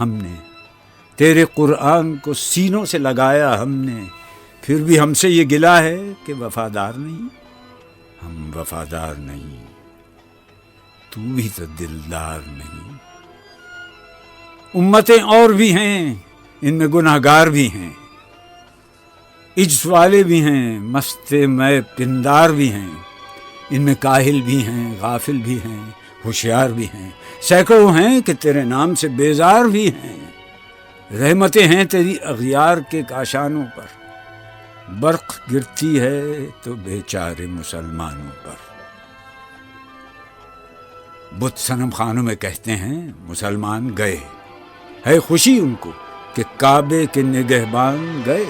ہم نے، تیرے قرآن کو سینوں سے لگایا ہم نے، پھر بھی ہم سے یہ گلہ ہے کہ وفادار نہیں، ہم وفادار نہیں، تو بھی تو دلدار نہیں۔ امتیں اور بھی ہیں، ان میں گناہگار بھی ہیں، عجز والے بھی ہیں، مست میں پندار بھی ہیں، ان میں کاہل بھی ہیں، غافل بھی ہیں، ہوشیار بھی ہیں، سینکڑوں ہیں کہ تیرے نام سے بیزار بھی ہیں۔ رحمتیں ہیں تیری اغیار کے کاشانوں پر، برق گرتی ہے تو بیچارے مسلمانوں پر۔ بت صنم خانوں میں کہتے ہیں مسلمان گئے، ہے خوشی ان کو کہ کعبے کے نگہبان گئے،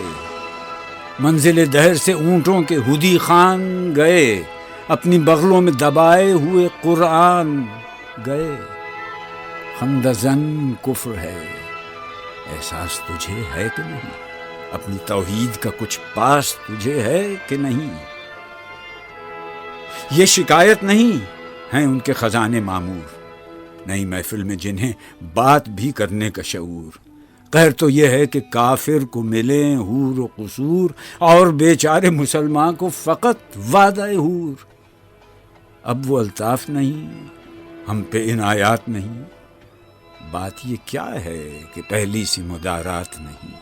منزل دہر سے اونٹوں کے ہدی خان گئے، اپنی بغلوں میں دبائے ہوئے قرآن گئے۔ خندزن کفر ہے، احساس تجھے ہے کہ نہیں؟ اپنی توحید کا کچھ پاس تجھے ہے کہ نہیں؟ یہ شکایت نہیں ہیں ان کے خزانے معمور، نئی محفل میں جنہیں بات بھی کرنے کا شعور۔ قہر تو یہ ہے کہ کافر کو ملیں حور و قصور، اور بیچارے مسلمان کو فقط وعدہ حور۔ اب وہ الطاف نہیں، ہم پہ عنایات نہیں، بات یہ کیا ہے کہ پہلی سی مدارات نہیں۔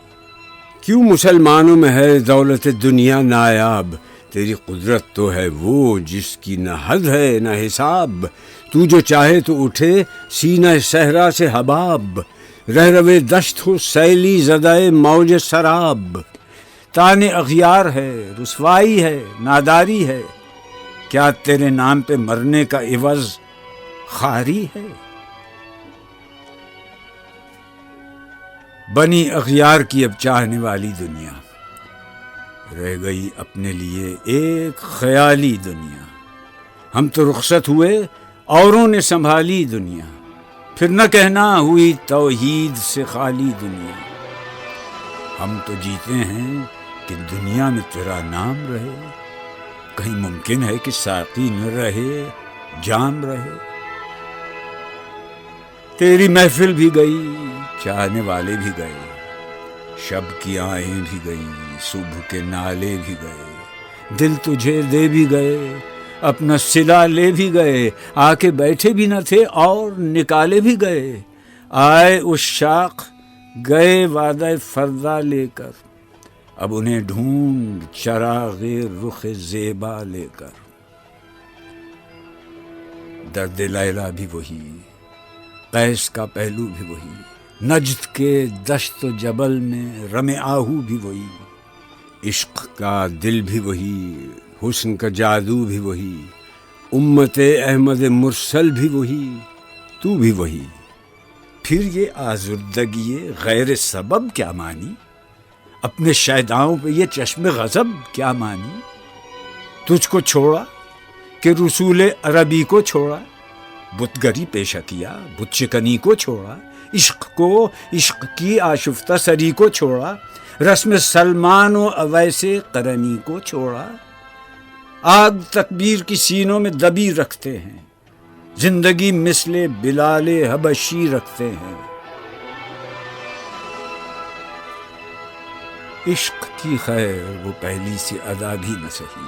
کیوں مسلمانوں میں ہے دولت دنیا نایاب؟ تیری قدرت تو ہے وہ جس کی نہ حد ہے نہ حساب، تو جو چاہے تو اٹھے سینہ صحرا سے حباب، رہ روے دشت ہو سیلی زدائے موج سراب۔ تان اغیار ہے، رسوائی ہے، ناداری ہے، کیا تیرے نام پہ مرنے کا عوض خواری ہے؟ بنی اغیار کی اب چاہنے والی دنیا، رہ گئی اپنے لیے ایک خیالی دنیا۔ ہم تو رخصت ہوئے، اوروں نے سنبھالی دنیا، پھر نہ کہنا ہوئی توحید سے خالی دنیا۔ ہم تو جیتے ہیں کہ دنیا میں تیرا نام رہے، کہیں ممکن ہے کہ ساقی نہ رہے، جام رہے۔ تیری محفل بھی گئی، چاہنے والے بھی گئے، شب کی آہیں بھی گئیں، صبح کے نالے بھی گئے، دل تجھے دے بھی گئے، اپنا صلہ لے بھی گئے، آ کے بیٹھے بھی نہ تھے اور نکالے بھی گئے۔ آئے عشاق گئے وعدہ فردا لے کر، اب انہیں ڈھونڈ چراغ رخ زیبا لے کر۔ درد لیلا بھی وہی، قیس کا پہلو بھی وہی، نجد کے دشت و جبل میں رم آہو بھی وہی، عشق کا دل بھی وہی، حسن کا جادو بھی وہی، امت احمد مرسل بھی وہی، تو بھی وہی۔ پھر یہ آزردگی غیر سبب کیا مانی؟ اپنے شیداؤں پہ یہ چشم غضب کیا مانی؟ تجھ کو چھوڑا کہ رسول عربی کو چھوڑا، بت گری پیشہ کیا، بت شکنی کو چھوڑا، عشق کو، عشق کی آشفتہ سری کو چھوڑا، رسم سلمان و اویس قرنی کو چھوڑا۔ آگ تکبیر کی سینوں میں دبی رکھتے ہیں، زندگی مثل بلال حبشی رکھتے ہیں۔ عشق کی خیر وہ پہلی سی ادا بھی نہ سہی،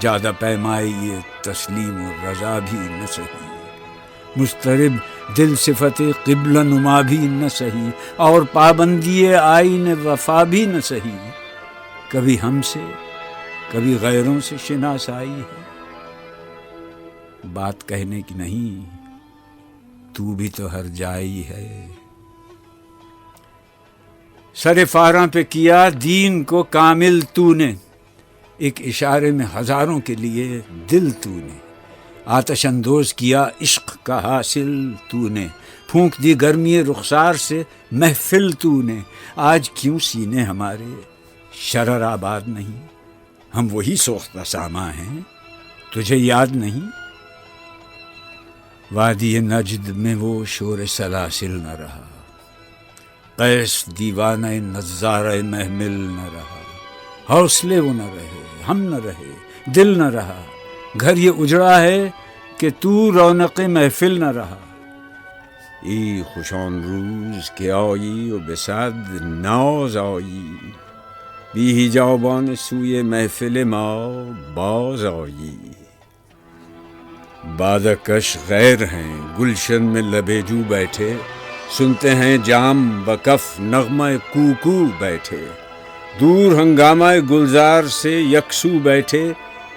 زیادہ پیمائی یہ تسلیم و رضا بھی نہ سہی، مضطرب دل صفت قبلہ نما بھی نہ سہی، اور پابندی آئین وفا بھی نہ سہی۔ کبھی ہم سے کبھی غیروں سے شناسائی ہے، بات کہنے کی نہیں، تو بھی تو ہر جائی ہے۔ سر فاراں پہ کیا دین کو کامل تو نے، ایک اشارے میں ہزاروں کے لیے دل تو نے، آتش اندوز کیا عشق کا حاصل تو نے، پھونک دی گرمی رخسار سے محفل تو نے۔ آج کیوں سینے ہمارے شرر آباد نہیں؟ ہم وہی سوختہ ساما ہیں، تجھے یاد نہیں؟ وادی نجد میں وہ شور سلاسل نہ رہا، قیس دیوانہ نظارہ محمل نہ رہا، حوصلے وہ نہ رہے، ہم نہ رہے، دل نہ رہا، گھر یہ اجڑا ہے کہ تو رونق محفل نہ رہا۔ ای خوشان روز که آیی و به صد ناز آیی، بی حجابان سوی محفل ما باز آیی. بادکش غیر ہیں گلشن میں لبے جو بیٹھے، سنتے ہیں جام بکف نغمہ کوکو بیٹھے، دور ہنگامہ گلزار سے یکسو بیٹھے،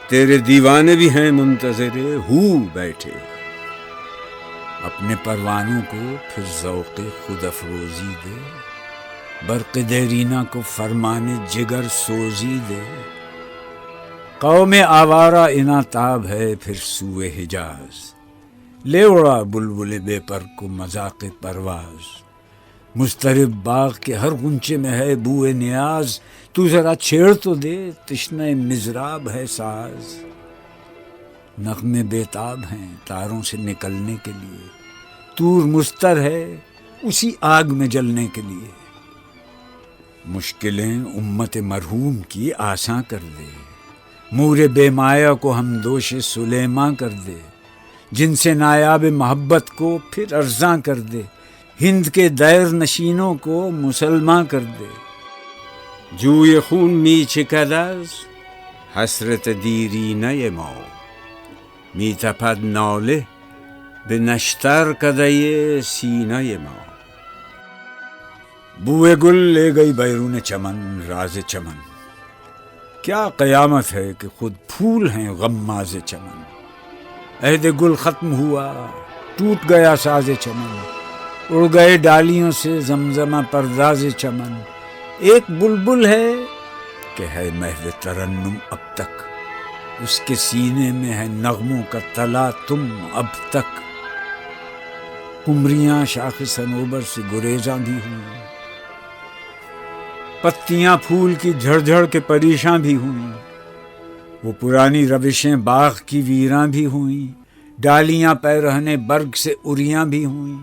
تیرے دیوانے بھی ہیں منتظر ہو بیٹھے. اپنے پروانوں کو پھر ذوق خود افروزی دے، برق دیرینہ کو فرمان جگر سوزی دے. قوم آوارہ اناتاب ہے پھر سوئے حجاز، لے اڑا بلبل بے پر کو مذاق پرواز. مضطرب باغ کے ہر غنچے میں ہے بوئے نیاز، تو ذرا چھیڑ تو دے تشنہ مضراب ہے ساز. نغمے بیتاب ہیں تاروں سے نکلنے کے لیے، طور مستر ہے اسی آگ میں جلنے کے لیے. مشکلیں امت مرحوم کی آساں کر دے، مور بے مایا کو ہم دوش سلیماں کر دے. جن سے نایاب محبت کو پھر ارزاں کر دے، ہند کے دیر نشینوں کو مسلماں کر دے. جوی خون می چکد از حسرت دیرینه ما، می تپد ناله به نشتر کدۀ سینه ما. بوئے گل لے گئی بیرون چمن راز چمن، کیا قیامت ہے کہ خود پھول ہیں غماز چمن. عہد گل ختم ہوا ٹوٹ گیا ساز چمن، اڑ گئے ڈالیوں سے زمزمہ پرداز چمن. ایک بلبل ہے کہ ہے محو ترنم اب تک، اس کے سینے میں ہے نغموں کا تلا تم اب تک. قمریاں شاخ صنوبر سے گریزاں بھی ہوئیں، پتیاں پھول کی جھڑ جھڑ کے پریشاں بھی ہوئیں. وہ پرانی روشیں باغ کی ویراں بھی ہوئیں، ڈالیاں پیرہنے برگ سے اریاں بھی ہوئیں.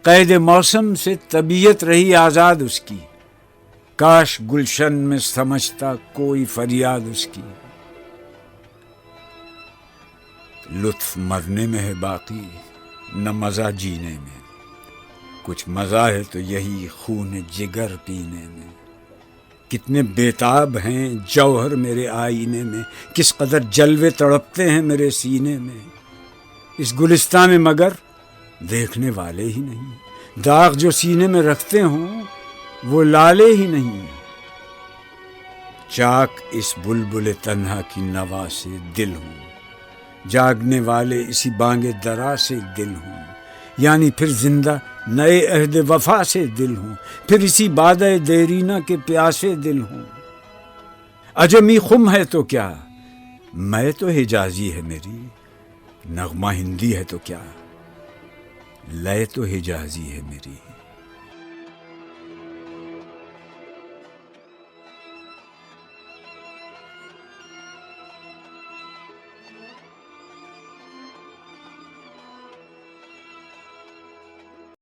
قید موسم سے طبیعت رہی آزاد اس کی، کاش گلشن میں سمجھتا کوئی فریاد اس کی. لطف مرنے میں ہے باقی نہ مزہ جینے میں، کچھ مزہ ہے تو یہی خون جگر پینے میں. کتنے بیتاب ہیں جوہر میرے آئینے میں، کس قدر جلوے تڑپتے ہیں میرے سینے میں. اس گلستان میں مگر دیکھنے والے ہی نہیں، داغ جو سینے میں رکھتے ہوں وہ لالے ہی نہیں. چاک اس بلبل تنہا کی نوا سے دل ہوں، جاگنے والے اسی بانگ درا سے دل ہوں. یعنی پھر زندہ نئے عہد وفا سے دل ہوں، پھر اسی بادۂ دیرینہ کے پیاسے دل ہوں. عجمی خم ہے تو کیا، میں تو حجازی ہے میری، نغمہ ہندی ہے تو کیا، لے تو حجازی ہے میری.